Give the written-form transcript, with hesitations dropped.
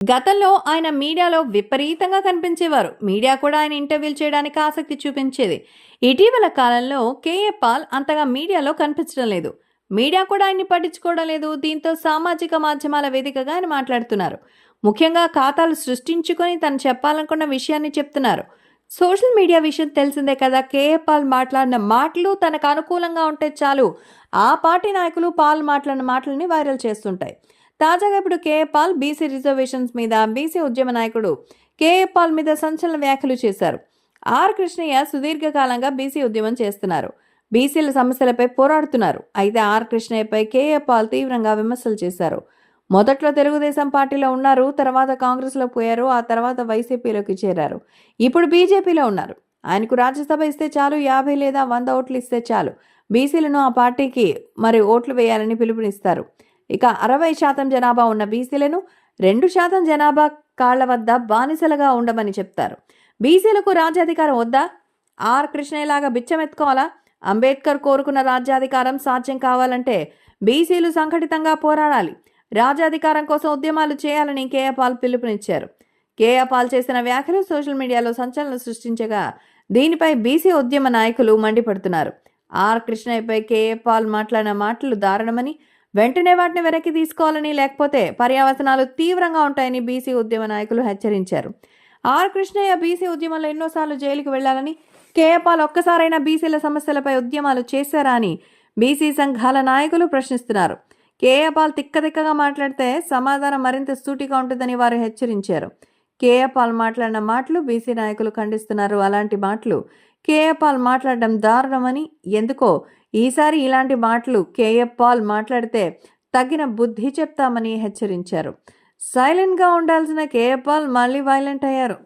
గతంలో ఆయన మీడియాలో విపరీతంగా కనిపించేవారు. మీడియా కూడా ఆయన ఇంటర్వ్యూలు చేయడానికి ఆసక్తి చూపించేది. ఇటీవల కాలంలో కేఏ పాల్ అంతగా మీడియాలో కనిపించడం లేదు. మీడియా కూడా ఆయన్ని పట్టించుకోవడం లేదు. దీంతో సామాజిక మాధ్యమాల వేదికగా ఆయన మాట్లాడుతున్నారు. ముఖ్యంగా ఖాతాలు సృష్టించుకొని తను చెప్పాలనుకున్న విషయాన్ని చెప్తున్నారు. సోషల్ మీడియా విషయం తెలిసిందే కదా. కేఏ పాల్ మాట్లాడిన మాటలు తనకు అనుకూలంగా ఉంటే చాలు, ఆ పార్టీ నాయకులు పాల్ మాట్లాడిన మాటలని వైరల్ చేస్తుంటాయి. తాజాగా ఇప్పుడు కేఏ పాల్ బీసీ రిజర్వేషన్స్ మీద బీసీ ఉద్యమ నాయకుడు కేఏ పాల్ మీద సంచలన వ్యాఖ్యలు చేశారు. ఆర్ కృష్ణయ్య సుదీర్ఘకాలంగా బీసీ ఉద్యమం చేస్తున్నారు. బీసీల సమస్యలపై పోరాడుతున్నారు. అయితే ఆర్ కృష్ణయ్యపై కేఏ పాల్ తీవ్రంగా విమర్శలు చేశారు. మొదట్లో తెలుగుదేశం పార్టీలో ఉన్నారు, తర్వాత కాంగ్రెస్లో పోయారు, ఆ తర్వాత వైసీపీలోకి చేరారు. ఇప్పుడు బీజేపీలో ఉన్నారు. ఆయనకు రాజ్యసభ ఇస్తే చాలు, 50 లేదా 100 ఓట్లు ఇస్తే చాలు, బీసీలను ఆ పార్టీకి ఓట్లు వేయాలని పిలుపునిస్తారు. ఇక 60% జనాభా ఉన్న బీసీలను 2% జనాభా కాళ్ల వద్ద బానిసలుగా ఉండమని చెప్తారు. బీసీలకు రాజ్యాధికారం వద్దా? ఆర్ కృష్ణయ్యలాగా బిచ్చమెత్తుకోవాలా? అంబేద్కర్ కోరుకున్న రాజ్యాధికారం సాధ్యం కావాలంటే బీసీలు సంఘటితంగా పోరాడాలి, రాజ్యాధికారం కోసం ఉద్యమాలు చేయాలని కేఏ పాల్ పిలుపునిచ్చారు. కేఏ పాల్ చేసిన వ్యాఖ్యలు సోషల్ మీడియాలో సంచలనం సృష్టించగా దీనిపై బీసీ ఉద్యమ నాయకులు మండిపడుతున్నారు. ఆర్ కృష్ణయ్యపై కేఏ పాల్ మాట్లాడిన మాటలు దారుణమని, వెంటనే వాటిని వెనక్కి తీసుకోవాలని, లేకపోతే పర్యవసనాలు తీవ్రంగా ఉంటాయని బీసీ ఉద్యమ నాయకులు హెచ్చరించారు. ఆర్ కృష్ణయ్య బీసీ ఉద్యమంలో ఎన్నోసార్లు జైలుకు వెళ్లాలని, కేఏ పాల్ ఒక్కసారైనా బీసీల సమస్యలపై ఉద్యమాలు చేశారా అని బీసీ సంఘాల నాయకులు ప్రశ్నిస్తున్నారు. కేఏ పాల్ తిక్కగా మాట్లాడితే సమాధానం మరింత సూటిగా ఉంటుందని వారు హెచ్చరించారు. కేఏ పాల్ మాట్లాడిన మాటలు బీసీ నాయకులు ఖండిస్తున్నారు. అలాంటి మాటలు కేఏ పాల్ మాట్లాడడం దారుణమని, ఎందుకో ఈసారి ఇలాంటి మాటలు కేఏ పాల్ మాట్లాడితే తగిన బుద్ధి చెప్తామని హెచ్చరించారు. సైలెంట్గా ఉండాల్సిన కేఏ పాల్ మళ్ళీ వైలెంట్ అయ్యారు.